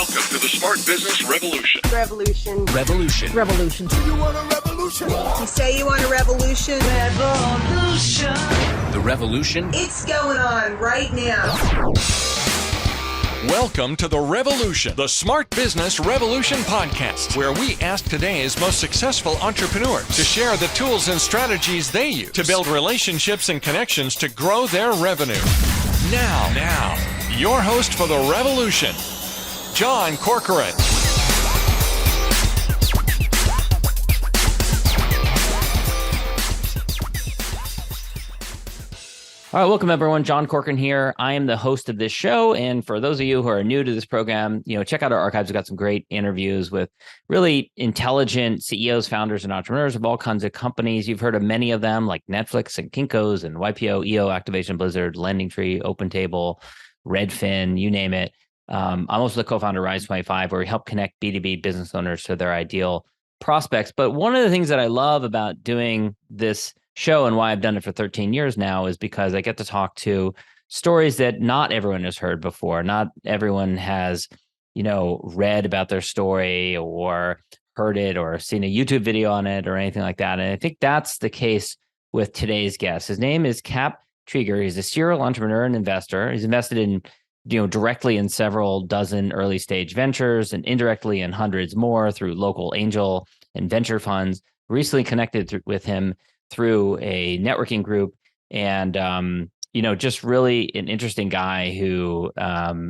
Welcome to the Smart Business Revolution. Revolution. Revolution. Revolution. You want a revolution? You say you want a revolution? Revolution. The revolution. It's going on right now. Welcome to The Revolution, the Smart Business Revolution podcast, where we ask today's most successful entrepreneurs to share the tools and strategies they use to build relationships and connections to grow their revenue. Now, your host for The Revolution, John Corcoran. All right, welcome everyone. John Corcoran here. I am the host of this show. And for those of you who are new to this program, check out our archives. We've got some great interviews with really intelligent CEOs, founders, and entrepreneurs of all kinds of companies. You've heard of many of them like Netflix and Kinko's and YPO, EO, Activation, Blizzard, LendingTree, OpenTable, Redfin, you name it. I'm also the co-founder of Rise25, where we help connect B2B business owners to their ideal prospects. But one of the things that I love about doing this show and why I've done it for 13 years now is because I get to talk to stories that not everyone has heard before. Not everyone has, read about their story or heard it or seen a YouTube video on it or anything like that. And I think that's the case with today's guest. His name is Cap Treeger. He's a serial entrepreneur and investor. He's invested in, directly in several dozen early stage ventures and indirectly in hundreds more through local angel and venture funds. Recently connected with him through a networking group, and just really an interesting guy who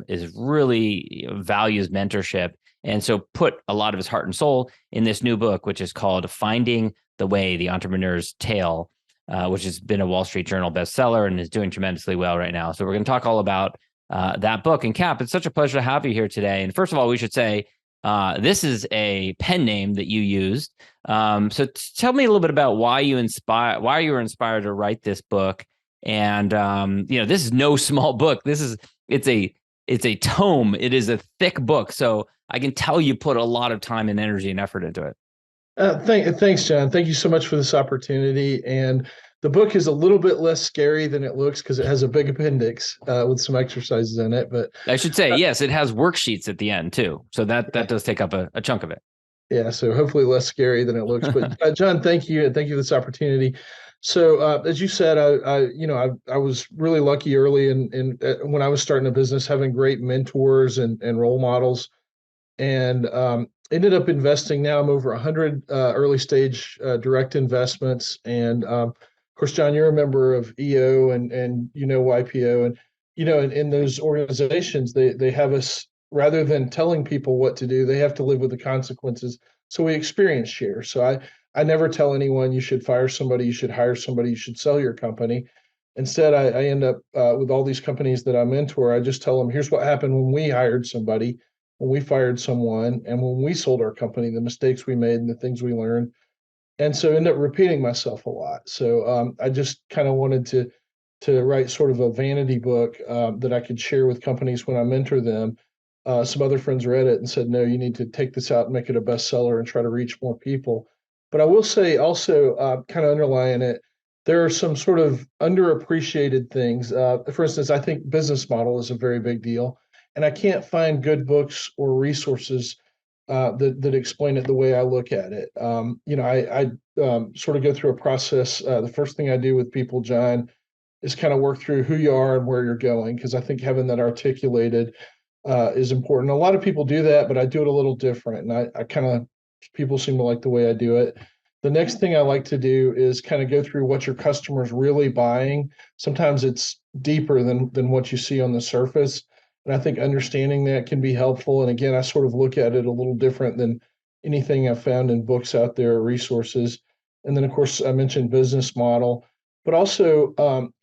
is really values mentorship, and so put a lot of his heart and soul in this new book, which is called Finding the Way: The Entrepreneur's Tale, which has been a Wall Street Journal bestseller and is doing tremendously well right now. So we're going to talk all about that book. And Cap, it's such a pleasure to have you here today. And first of all, we should say this is a pen name that you used. So tell me a little bit about why you were inspired to write this book. And this is no small book. It's a tome. It is a thick book. So I can tell you put a lot of time and energy and effort into it. Thanks, John. Thank you so much for this opportunity. And the book is a little bit less scary than it looks because it has a big appendix with some exercises in it. But I should say, yes, it has worksheets at the end too. So that does take up a chunk of it. Yeah, so hopefully less scary than it looks. But John, thank you, and thank you for this opportunity. So as you said, I was really lucky early in when I was starting a business, having great mentors and role models, and ended up investing. Now I'm over 100 early stage direct investments, and of course, John, you're a member of EO and YPO, and in those organizations, they have us, rather than telling people what to do, they have to live with the consequences. So we experience share. So I never tell anyone you should fire somebody, you should hire somebody, you should sell your company. Instead, I end up with all these companies that I mentor, I just tell them, here's what happened when we hired somebody, when we fired someone, and when we sold our company, the mistakes we made and the things we learned. And so end up repeating myself a lot. So I just kind of wanted to write sort of a vanity book that I could share with companies when I mentor them. Some other friends read it and said, no, you need to take this out and make it a bestseller and try to reach more people. But I will say also, kind of underlying it, there are some sort of underappreciated things. For instance, I think business model is a very big deal. And I can't find good books or resources that explain it the way I look at it. I sort of go through a process. The first thing I do with people, John, is kind of work through who you are and where you're going, because I think having that articulated is important. A lot of people do that, but I do it a little different. And I kind of, people seem to like the way I do it. The next thing I like to do is kind of go through what your customer's really buying. Sometimes it's deeper than what you see on the surface. And I think understanding that can be helpful. And again, I sort of look at it a little different than anything I've found in books out there, resources. And then, of course, I mentioned business model, but also,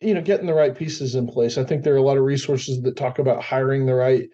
getting the right pieces in place. I think there are a lot of resources that talk about hiring the right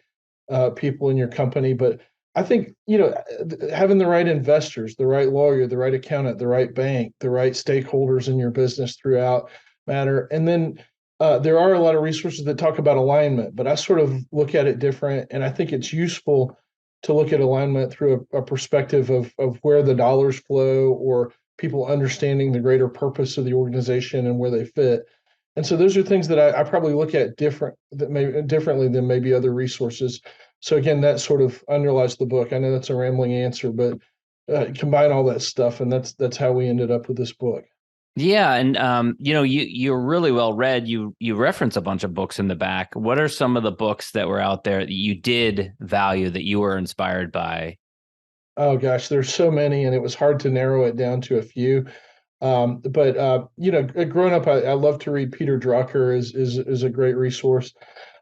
people in your company. But I think, having the right investors, the right lawyer, the right accountant, the right bank, the right stakeholders in your business throughout matter. And then there are a lot of resources that talk about alignment, but I sort of look at it different. And I think it's useful to look at alignment through a perspective of where the dollars flow, or people understanding the greater purpose of the organization and where they fit. And so those are things that I probably look at differently than maybe other resources. So again, that sort of underlies the book. I know that's a rambling answer, but combine all that stuff, and that's how we ended up with this book. Yeah, and you're really well read. You reference a bunch of books in the back. What are some of the books that were out there that you did value, that you were inspired by? Oh gosh, there's so many, and it was hard to narrow it down to a few. But growing up, I love to read. Peter Drucker is a great resource.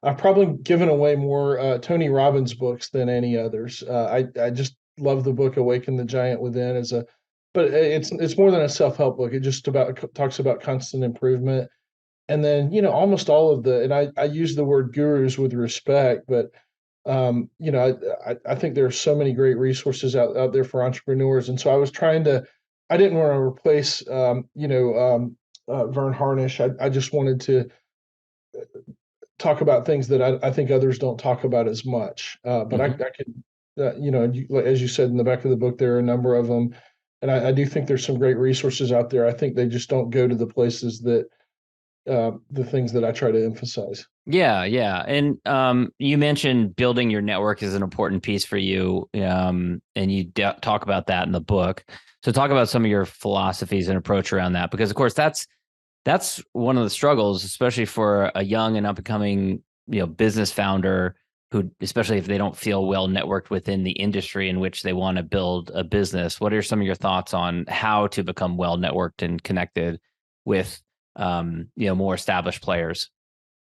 I've probably given away more Tony Robbins books than any others. I just love the book Awaken the Giant Within but it's more than a self-help book. It just talks about constant improvement. And then, almost all of and I use the word gurus with respect, but I think there are so many great resources out there for entrepreneurs. And so I didn't want to replace, Vern Harnish. I just wanted to talk about things that I think others don't talk about as much. But I could, as you said in the back of the book, there are a number of them. And I do think there's some great resources out there. I think they just don't go to the places that the things that I try to emphasize. Yeah, yeah. And you mentioned building your network is an important piece for you, and you talk about that in the book. So talk about some of your philosophies and approach around that, because of course that's one of the struggles, especially for a young and up and coming business founder who, especially if they don't feel well networked within the industry in which they want to build a business. What are some of your thoughts on how to become well networked and connected with more established players?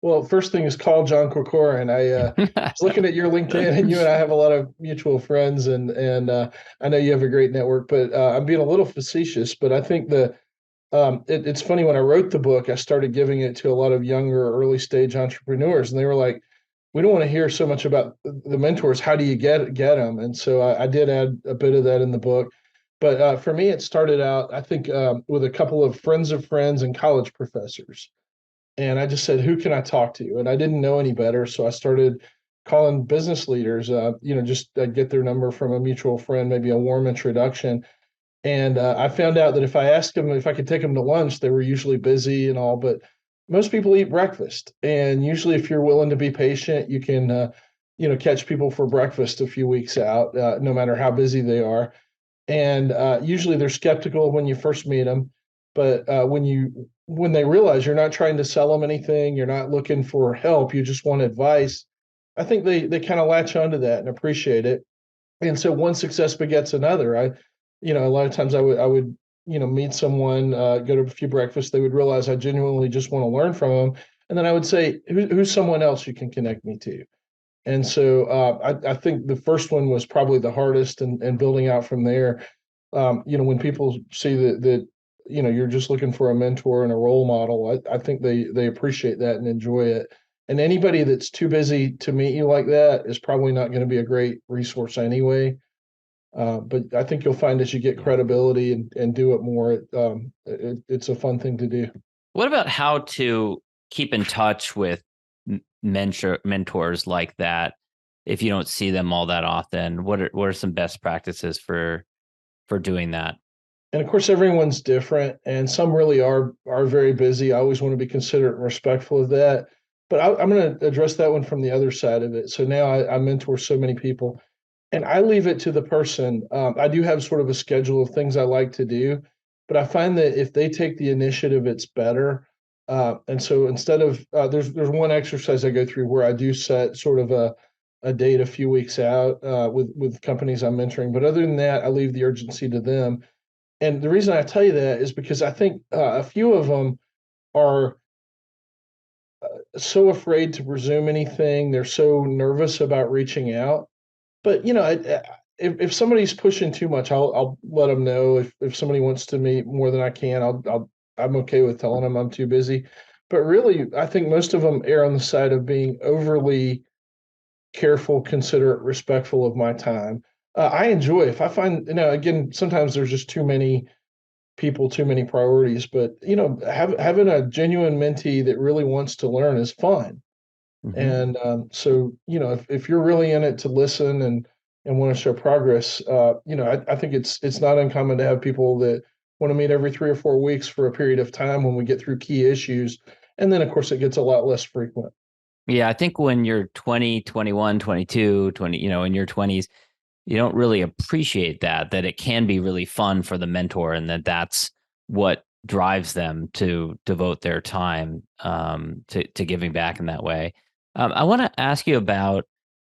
Well, first thing is call John Corcoran. I was looking at your LinkedIn, and you and I have a lot of mutual friends, and I know you have a great network. But I'm being a little facetious. But I think it's funny, when I wrote the book, I started giving it to a lot of younger, early stage entrepreneurs, and they were like, "We don't want to hear so much about the mentors. How do you get them?" And so I did add a bit of that in the book. But for me, it started out, I think, with a couple of friends of friends and college professors. And I just said, who can I talk to? And I didn't know any better. So I started calling business leaders, just get their number from a mutual friend, maybe a warm introduction. And I found out that if I asked them if I could take them to lunch, they were usually busy and all, but most people eat breakfast. And usually if you're willing to be patient, you can, catch people for breakfast a few weeks out, no matter how busy they are. And usually they're skeptical when you first meet them. But when they realize you're not trying to sell them anything, you're not looking for help, you just want advice, I think they kind of latch onto that and appreciate it. And so one success begets another. A lot of times I would meet someone, go to a few breakfasts, they would realize I genuinely just want to learn from them. And then I would say, who's someone else you can connect me to? And so I think the first one was probably the hardest, and building out from there. When people see that you're just looking for a mentor and a role model, I think they appreciate that and enjoy it. And anybody that's too busy to meet you like that is probably not going to be a great resource anyway. But I think you'll find as you get credibility and do it more, it's a fun thing to do. What about how to keep in touch with mentors like that if you don't see them all that often? What are some best practices for doing that? And of course, everyone's different, and some really are very busy. I always want to be considerate and respectful of that. But I'm going to address that one from the other side of it. So now I mentor so many people, and I leave it to the person. I do have sort of a schedule of things I like to do, but I find that if they take the initiative, it's better. And so instead of there's one exercise I go through where I do set sort of a date a few weeks out with companies I'm mentoring. But other than that, I leave the urgency to them. And the reason I tell you that is because I think a few of them are so afraid to presume anything. They're so nervous about reaching out. But if somebody's pushing too much, I'll let them know. If somebody wants to meet more than I can, I'm okay with telling them I'm too busy. But really, I think most of them err on the side of being overly careful, considerate, respectful of my time. I enjoy if I find, again, sometimes there's just too many people, too many priorities, but having a genuine mentee that really wants to learn is fun. Mm-hmm. And so if you're really in it to listen and want to show progress, I think it's not uncommon to have people that want to meet every 3 or 4 weeks for a period of time when we get through key issues, and then of course it gets a lot less frequent. Yeah, I think when you're 20, 21, 22, 20, in your 20s, you don't really appreciate that it can be really fun for the mentor, and that's what drives them to devote their time to giving back in that way. I want to ask you about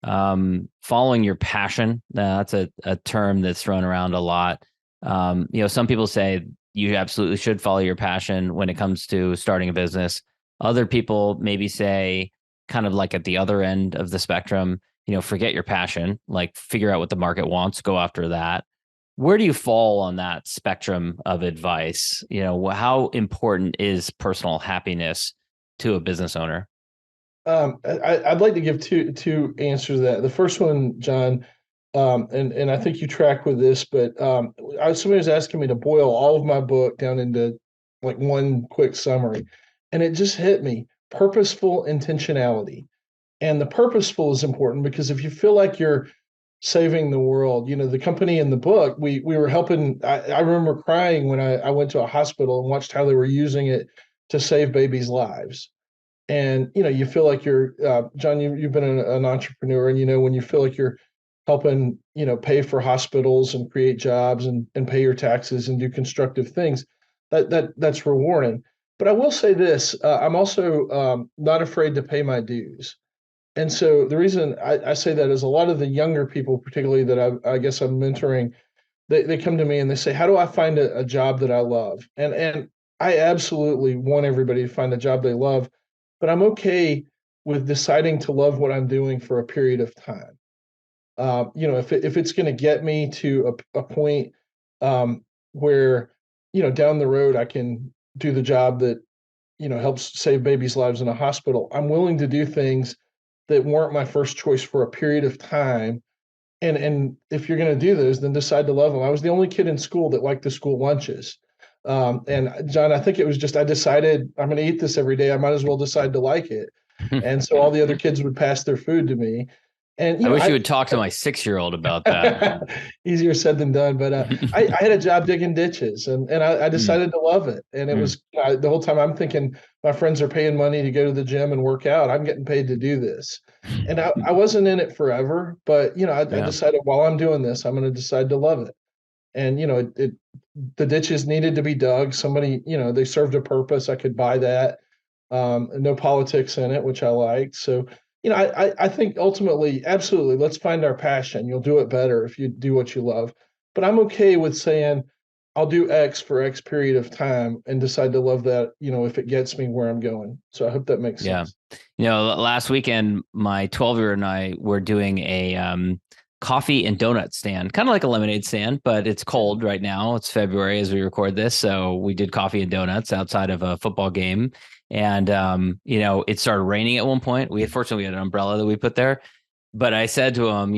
following your passion. That's a term that's thrown around a lot. Some people say you absolutely should follow your passion when it comes to starting a business. Other people maybe say, kind of like at the other end of the spectrum, forget your passion, like figure out what the market wants, go after that. Where do you fall on that spectrum of advice? How important is personal happiness to a business owner? I'd like to give two answers to that. The first one, John, and I think you track with this, but somebody was asking me to boil all of my book down into like one quick summary, and it just hit me: purposeful intentionality. And the purposeful is important because if you feel like you're saving the world, the company in the book, we were helping. I remember crying when I went to a hospital and watched how they were using it to save babies' lives. And you feel like you're John, you've been an entrepreneur, and when you feel like you're helping pay for hospitals and create jobs and pay your taxes and do constructive things, that's rewarding. But I will say this: I'm also not afraid to pay my dues. And so the reason I say that is a lot of the younger people, particularly that I guess I'm mentoring, they come to me and they say, how do I find a job that I love? And I absolutely want everybody to find a job they love, but I'm okay with deciding to love what I'm doing for a period of time. If it's going to get me to a point where, down the road I can do the job that, helps save babies' lives in a hospital, I'm willing to do things that weren't my first choice for a period of time. And if you're going to do those, then decide to love them. I was the only kid in school that liked the school lunches. And John, I think it was just, I decided I'm going to eat this every day. I might as well decide to like it. And so all the other kids would pass their food to me. And I wish you would talk to my 6-year-old about that. Easier said than done. But I had a job digging ditches, and I decided to love it. And it was the whole time I'm thinking, my friends are paying money to go to the gym and work out. I'm getting paid to do this. And I wasn't in it forever, but I decided while I'm doing this, I'm going to decide to love it. And the ditches needed to be dug. Somebody, they served a purpose. I could buy that. No politics in it, which I liked. So I think ultimately, absolutely, let's find our passion. You'll do it better if you do what you love. But I'm okay with saying I'll do X for X period of time and decide to love that, if it gets me where I'm going. So I hope that makes sense. Last weekend, my 12-year-old and I were doing a coffee and donut stand, kind of like a lemonade stand, but it's cold right now. It's February as we record this. So we did coffee and donuts outside of a football game. And, it started raining at one point. Fortunately, we had an umbrella that we put there. But I said to him,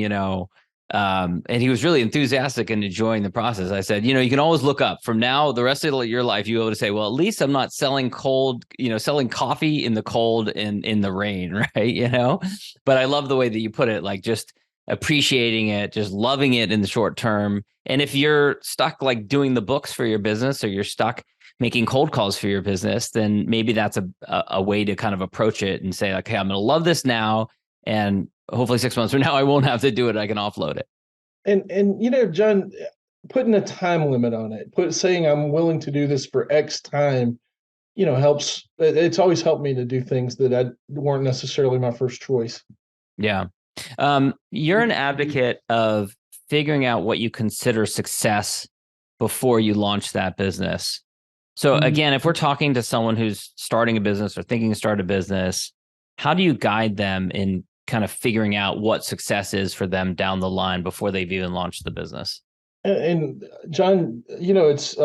and he was really enthusiastic and enjoying the process. I said, you can always look up from now, the rest of your life, you'll be able to say, well, at least I'm not selling selling coffee in the cold and in the rain, right? But I love the way that you put it, like just appreciating it, just loving it in the short term. And if you're stuck like doing the books for your business, or you're stuck making cold calls for your business, then maybe that's a way to kind of approach it and say, like, hey, I'm going to love this now, and hopefully 6 months from now, I won't have to do it. I can offload it. And John, putting a time limit on it, saying I'm willing to do this for X time, helps. It's always helped me to do things that weren't necessarily my first choice. Yeah. You're an advocate of figuring out what you consider success before you launch that business. So again, if we're talking to someone who's starting a business or thinking to start a business, how do you guide them in kind of figuring out what success is for them down the line before they've even launched the business? And John, it's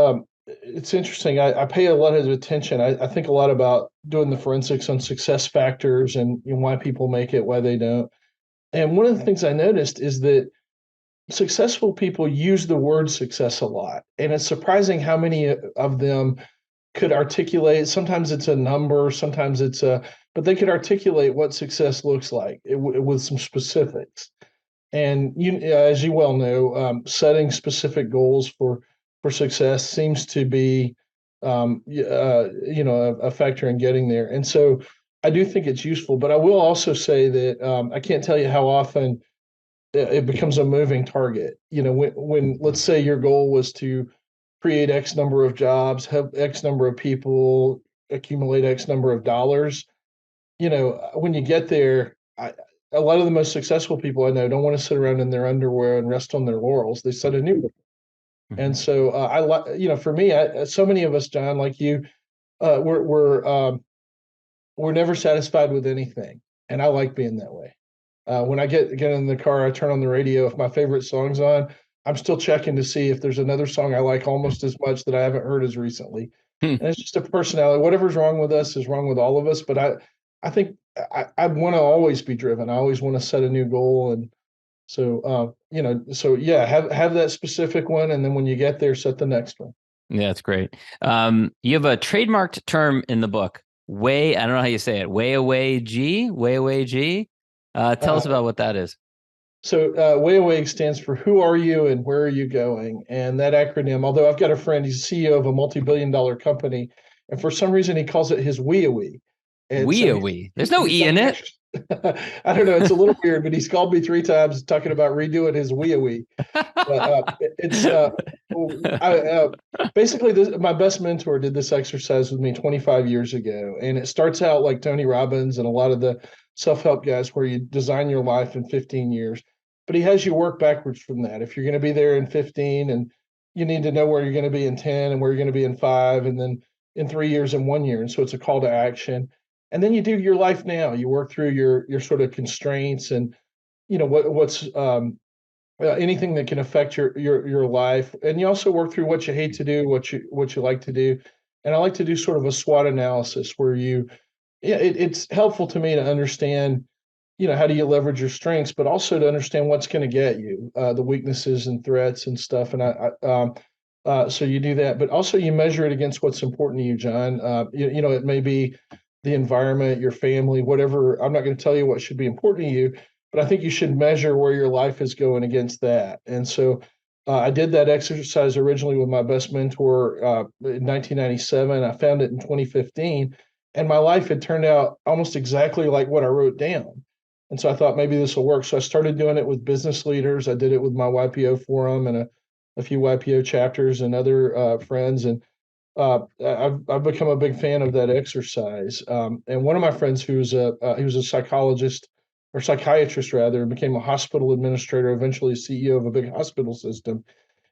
interesting. I pay a lot of attention. I think a lot about doing the forensics on success factors and why people make it, why they don't. And one of the things I noticed is that successful people use the word success a lot. And it's surprising how many of them could articulate. Sometimes it's a number, sometimes but they could articulate what success looks like with some specifics. And as you well know, setting specific goals for success seems to be, a factor in getting there. And so I do think it's useful, but I will also say that I can't tell you how often it becomes a moving target. When let's say your goal was to create X number of jobs, have X number of people, accumulate X number of dollars. When you get there, a lot of the most successful people I know don't want to sit around in their underwear and rest on their laurels. They set a new goal. And so I like, for me, so many of us, John, like you, we're never satisfied with anything, and I like being that way. When I get in the car, I turn on the radio. If my favorite song's on, I'm still checking to see if there's another song I like almost as much that I haven't heard as recently. And it's just a personality. Whatever's wrong with us is wrong with all of us. But I think I want to always be driven. I always want to set a new goal, and so have that specific one, and then when you get there, set the next one. Yeah, that's great. You have a trademarked term in the book. I don't know how you say it. Way away G. Tell us about what that is. So Way Away stands for Who Are You and Where Are You Going? And that acronym, although I've got a friend, he's CEO of a multi-billion-dollar company, and for some reason he calls it his Wee-a-wee. Wee-a-wee. There's no E in it. I don't know. It's a little weird, but he's called me 3 times talking about redoing his Wee-a-wee. Basically, my best mentor did this exercise with me 25 years ago. And it starts out like Tony Robbins and a lot of the self-help guys where you design your life in 15 years. But he has you work backwards from that. If you're going to be there in 15, and you need to know where you're going to be in 10 and where you're going to be in 5, and then in 3 years and 1 year. And so it's a call to action. And then you do your life now. You work through your sort of constraints and, what's anything that can affect your life. And you also work through what you hate to do, what you like to do. And I like to do sort of a SWOT analysis where it's helpful to me to understand, how do you leverage your strengths, but also to understand what's going to get you, the weaknesses and threats and stuff. And so you do that, but also you measure it against what's important to you, John. It may be the environment, your family, whatever. I'm not going to tell you what should be important to you, but I think you should measure where your life is going against that. And so I did that exercise originally with my best mentor in 1997. I found it in 2015, and my life had turned out almost exactly like what I wrote down. And so I thought maybe this will work. So I started doing it with business leaders. I did it with my YPO forum and a few YPO chapters and other friends. And I've become a big fan of that exercise. And one of my friends he was a psychologist or psychiatrist rather, and became a hospital administrator, eventually CEO of a big hospital system.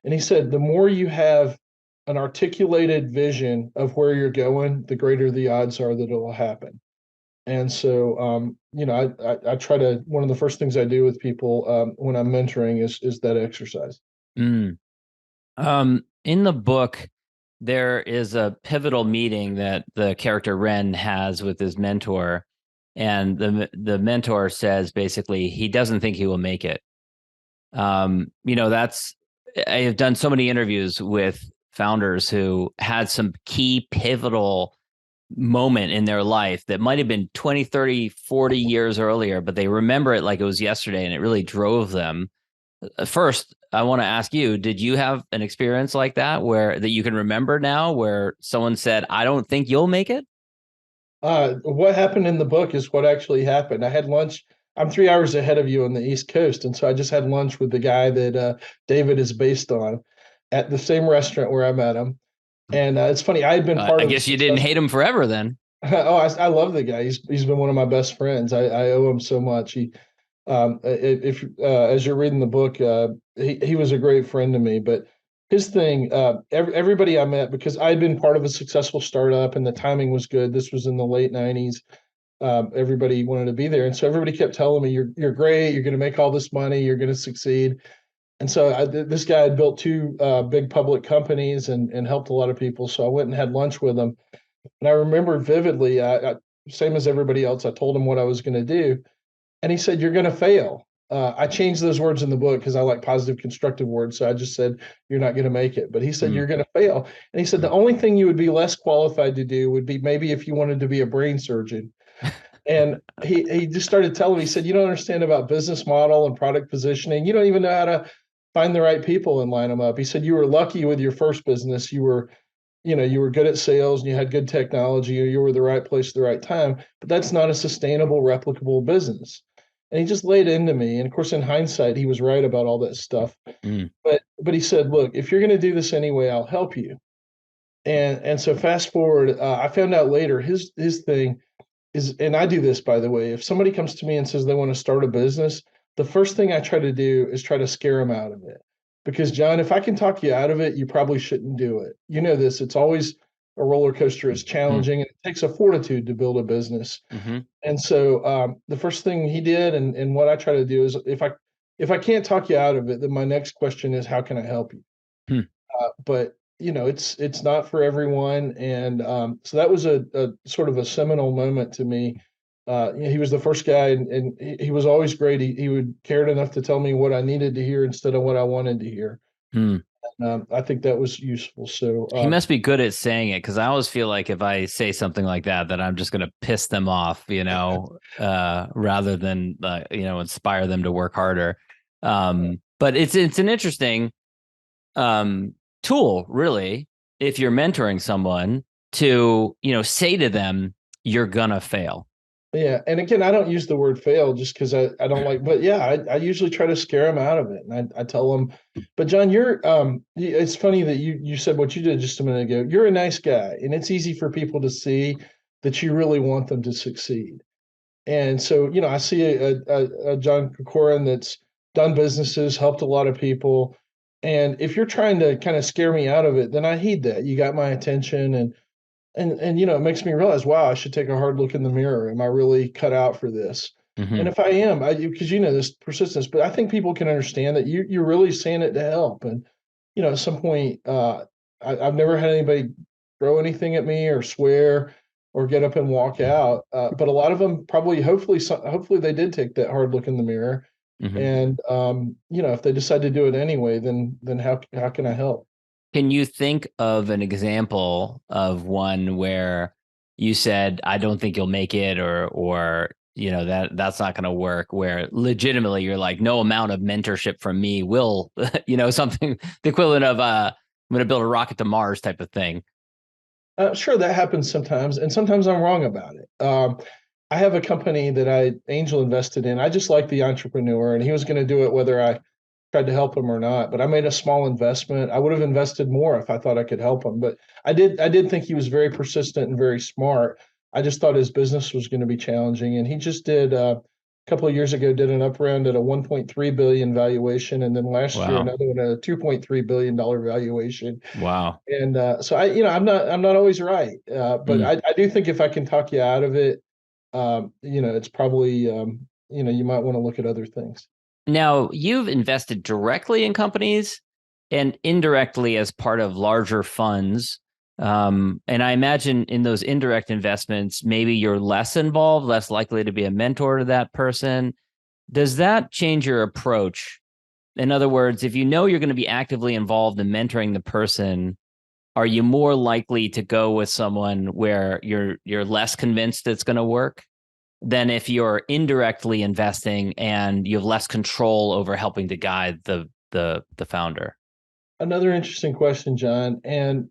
And he said, the more you have an articulated vision of where you're going, the greater the odds are that it will happen. And so, I try to, one of the first things I do with people when I'm mentoring is that exercise. In the book, there is a pivotal meeting that the character Ren has with his mentor, and the mentor says basically he doesn't think he will make it. I have done so many interviews with founders who had some key pivotal moment in their life that might have been 20, 30, 40 years earlier, but they remember it like it was yesterday, and it really drove them. First, I want to ask you, did you have an experience like that that you can remember now where someone said, I don't think you'll make it? What happened in the book is what actually happened. I had lunch. I'm 3 hours ahead of you on the East Coast. And so I just had lunch with the guy that David is based on at the same restaurant where I met him. And it's funny, I had been part of. I guess you didn't hate him forever then. I love the guy. He's been one of my best friends. I owe him so much. As you're reading the book, he was a great friend to me. But his thing, everybody I met, because I'd been part of a successful startup and the timing was good. This was in the late 90s. Everybody wanted to be there, and so everybody kept telling me, "You're great. You're going to make all this money. You're going to succeed." And so this guy had built 2 big public companies and helped a lot of people. So I went and had lunch with him, and I remember vividly. Same as everybody else, I told him what I was going to do. And he said, "You're going to fail." I changed those words in the book because I like positive, constructive words. So I just said, "You're not going to make it." But he said, "You're going to fail." And he said, "The only thing you would be less qualified to do would be maybe if you wanted to be a brain surgeon." And he just started telling me, he said, "You don't understand about business model and product positioning. You don't even know how to find the right people and line them up." He said, "You were lucky with your first business. You were you were good at sales and you had good technology, or you were the right place at the right time, but that's not a sustainable, replicable business. And he just laid into me. And of course, in hindsight, he was right about all that stuff. Mm. But he said, look, if you're going to do this anyway, I'll help you. And so fast forward, I found out later his thing is, and I do this, by the way, if somebody comes to me and says they want to start a business, the first thing I try to do is try to scare them out of it. Because John, if I can talk you out of it, you probably shouldn't do it. You know this, it's always a roller coaster. It's challenging, and it takes a fortitude to build a business. Mm-hmm. And so the first thing he did, and what I try to do is, if I can't talk you out of it, then my next question is, how can I help you? Hmm. But it's not for everyone, and so that was a sort of a seminal moment to me. He was the first guy, and he was always great. He would cared enough to tell me what I needed to hear instead of what I wanted to hear. Hmm. I think that was useful. So He must be good at saying it, because I always feel like if I say something like that I'm just going to piss them off, rather than inspire them to work harder. But it's an interesting tool, really, if you're mentoring someone, to say to them, you're gonna fail. Yeah. And again, I don't use the word fail just because I don't like, but yeah, I usually try to scare them out of it. And I tell them, but John, it's funny that you said what you did just a minute ago. You're a nice guy, and it's easy for people to see that you really want them to succeed. And so, I see a John Corcoran that's done businesses, helped a lot of people. And if you're trying to kind of scare me out of it, then I heed that. You got my attention, and it makes me realize, wow, I should take a hard look in the mirror. Am I really cut out for this? Mm-hmm. And if I am, because this persistence, but I think people can understand that you're really saying it to help. And at some point, I've never had anybody throw anything at me or swear or get up and walk out. But a lot of them probably, hopefully they did take that hard look in the mirror. Mm-hmm. And if they decide to do it anyway, then how can I help? Can you think of an example of one where you said, I don't think you'll make it, or that's not going to work, where legitimately you're like, no amount of mentorship from me will, something the equivalent of I'm going to build a rocket to Mars type of thing? Sure, that happens sometimes, and sometimes I'm wrong about it. I have a company that I angel invested in. I just like the entrepreneur, and he was going to do it whether I tried to help him or not. But I made a small investment. I would have invested more if I thought I could help him. But I did think he was very persistent and very smart. I just thought his business was going to be challenging, and he just did a couple of years ago did an up round at a 1.3 billion valuation, and then last year another one at a 2.3 billion dollar valuation. Wow. And so I'm not always right, but I do think if I can talk you out of it, it's probably you might want to look at other things. Now, you've invested directly in companies and indirectly as part of larger funds. And I imagine in those indirect investments, maybe you're less involved, less likely to be a mentor to that person. Does that change your approach? In other words, if you know you're going to be actively involved in mentoring the person, are you more likely to go with someone where you're less convinced it's going to work than if you're indirectly investing and you have less control over helping to guide the founder? Another interesting question, John. And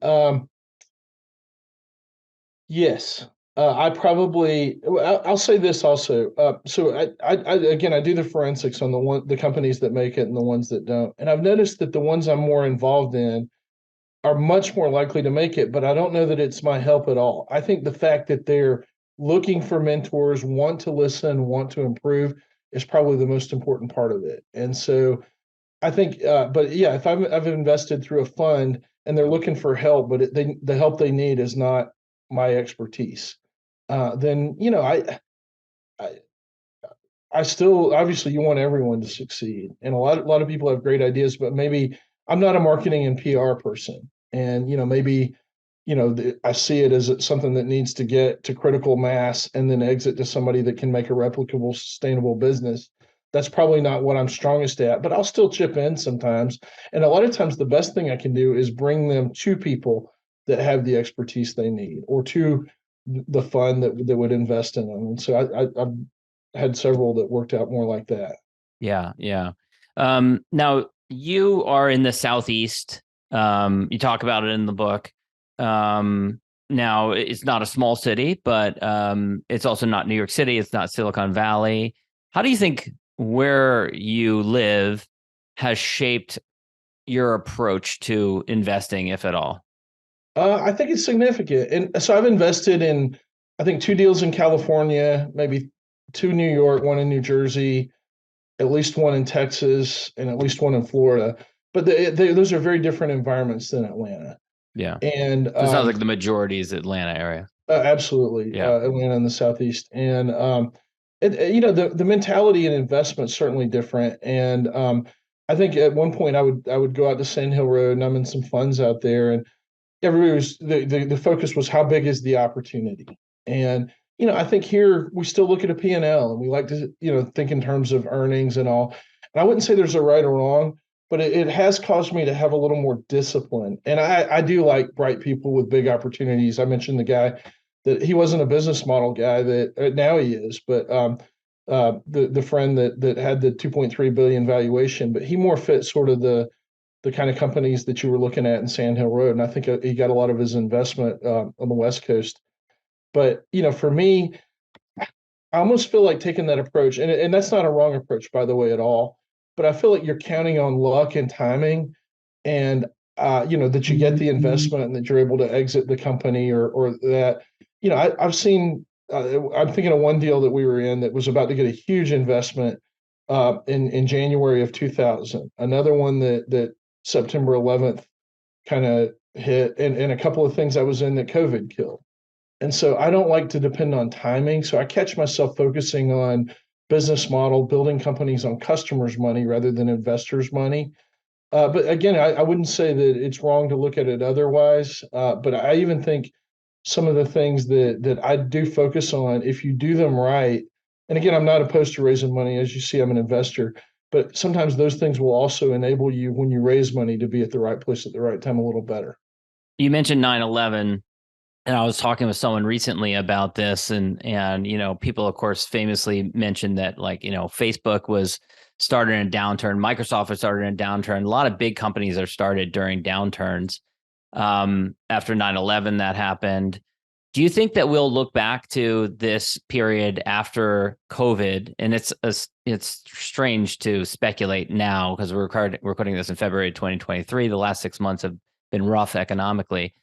yes, I'll say this also. So I do the forensics on the companies that make it and the ones that don't. And I've noticed that the ones I'm more involved in are much more likely to make it, but I don't know that it's my help at all. I think the fact that they're looking for mentors, want to listen, want to improve is probably the most important part of it. And so I think, but yeah, if I've invested through a fund and they're looking for help, but the help they need is not my expertise, then I still, obviously you want everyone to succeed, and a lot of people have great ideas, but maybe I'm not a marketing and PR person, and maybe I see it as something that needs to get to critical mass and then exit to somebody that can make a replicable, sustainable business. That's probably not what I'm strongest at, but I'll still chip in sometimes. And a lot of times the best thing I can do is bring them to people that have the expertise they need, or to the fund that would invest in them. And so I've had several that worked out more like that. Yeah. Yeah. Now you are in the Southeast. You talk about it in the book. Now it's not a small city, but it's also not New York City. It's not Silicon Valley. How do you think where you live has shaped your approach to investing, if at all? I think it's significant. And so I've invested in, I think, 2 deals in California, maybe 2 New York, 1 in New Jersey, at least 1 in Texas, and at least 1 in Florida. But those are very different environments than Atlanta. Yeah. And So it sounds like the majority is Atlanta area. absolutely, Yeah. Atlanta in the Southeast. And the mentality and investment certainly different. And I think at one point I would go out to Sand Hill Road, and I'm in some funds out there, and everybody was the focus was how big is the opportunity. And I think here we still look at a P&L, and we like to think in terms of earnings and all. And I wouldn't say there's a right or wrong, but it has caused me to have a little more discipline. And I do like bright people with big opportunities. I mentioned the guy that he wasn't a business model guy that now he is, but the friend that had the 2.3 billion valuation, but he more fit sort of the kind of companies that you were looking at in Sand Hill Road. And I think he got a lot of his investment on the West Coast. But, for me, I almost feel like taking that approach, and that's not a wrong approach, by the way, at all. But I feel like you're counting on luck and timing, and that you get the investment and that you're able to exit the company, or that, I've seen. I'm thinking of one deal that we were in that was about to get a huge investment in January of 2000. Another one that September 11th kind of hit, and a couple of things I was in that COVID killed. And so I don't like to depend on timing. So I catch myself focusing on business model, building companies on customers' money rather than investors' money. But again, I wouldn't say that it's wrong to look at it otherwise. But I even think some of the things that I do focus on, if you do them right, and again, I'm not opposed to raising money. As you see, I'm an investor. But sometimes those things will also enable you, when you raise money, to be at the right place at the right time a little better. You mentioned 9/11. And I was talking with someone recently about this, and people, of course, famously mentioned that, like, Facebook was started in a downturn, Microsoft was started in a downturn. A lot of big companies are started during downturns. After 9/11, that happened. Do you think that we'll look back to this period after COVID? And it's strange to speculate now because we're recording this in February 2023. The last 6 months have been rough economically.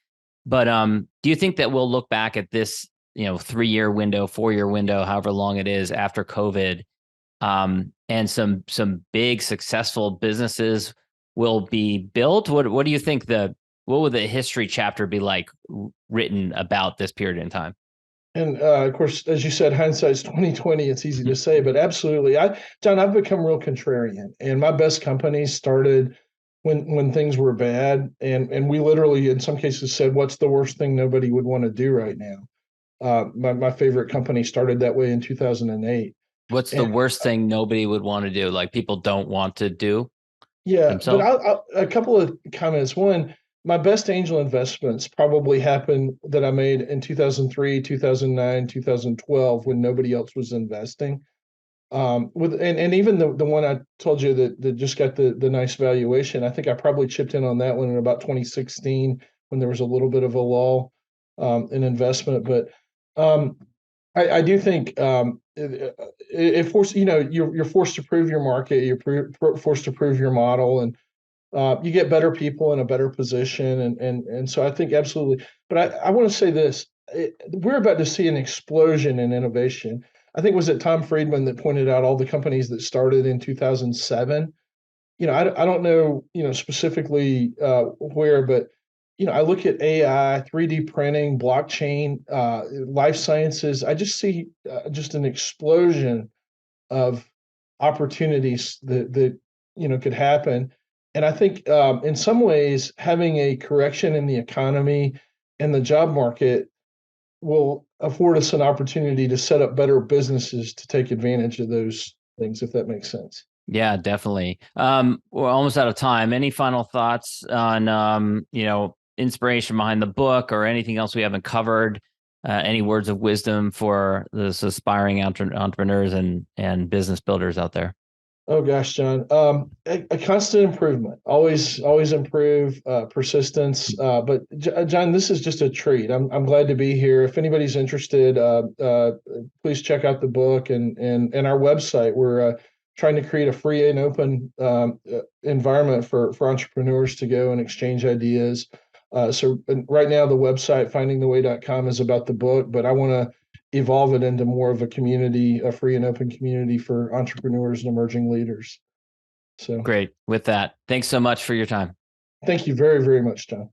But do you think that we'll look back at this, 3-year window, 4-year window, however long it is after COVID, and some big successful businesses will be built? What do you think what would the history chapter be like written about this period in time? And of course, as you said, hindsight's 2020. It's easy to say, but absolutely, John, I've become real contrarian, and my best companies started when things were bad, and we literally, in some cases, said, what's the worst thing nobody would want to do right now? My favorite company started that way in 2008. What's the worst thing nobody would want to do? Like, people don't want to do? Yeah, themselves? but a couple of comments. One, my best angel investments probably happened that I made in 2003, 2009, 2012, when nobody else was investing. And even the one I told you that just got the nice valuation, I think I probably chipped in on that one in about 2016 when there was a little bit of a lull in investment. But I do think it forced, you're forced to prove your market, you're forced to prove your model, and you get better people in a better position. And so I think absolutely. But I want to say this, we're about to see an explosion in innovation. I think was it Tom Friedman that pointed out all the companies that started in 2007. I don't know, specifically where, but I look at AI, 3D printing, blockchain, life sciences. I just see just an explosion of opportunities that could happen. And I think in some ways, having a correction in the economy and the job market will afford us an opportunity to set up better businesses to take advantage of those things, if that makes sense. Yeah, definitely. We're almost out of time. Any final thoughts on, inspiration behind the book or anything else we haven't covered? Any words of wisdom for those aspiring entrepreneurs and business builders out there? Oh gosh, John, a constant improvement, always improve, persistence. But John, this is just a treat. I'm glad to be here. If anybody's interested, please check out the book and our website. We're trying to create a free and open environment for entrepreneurs to go and exchange ideas. So right now, the website findingtheway.com is about the book, but I want to evolve it into more of a community, a free and open community for entrepreneurs and emerging leaders. So Great. With that, thanks so much for your time. Thank you very, very much, John.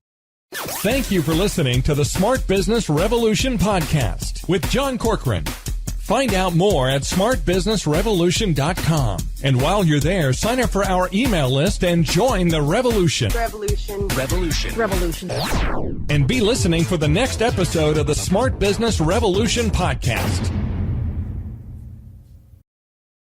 Thank you for listening to the Smart Business Revolution podcast with John Corcoran. Find out more at smartbusinessrevolution.com. And while you're there, sign up for our email list and join the revolution. Revolution. And be listening for the next episode of the Smart Business Revolution podcast.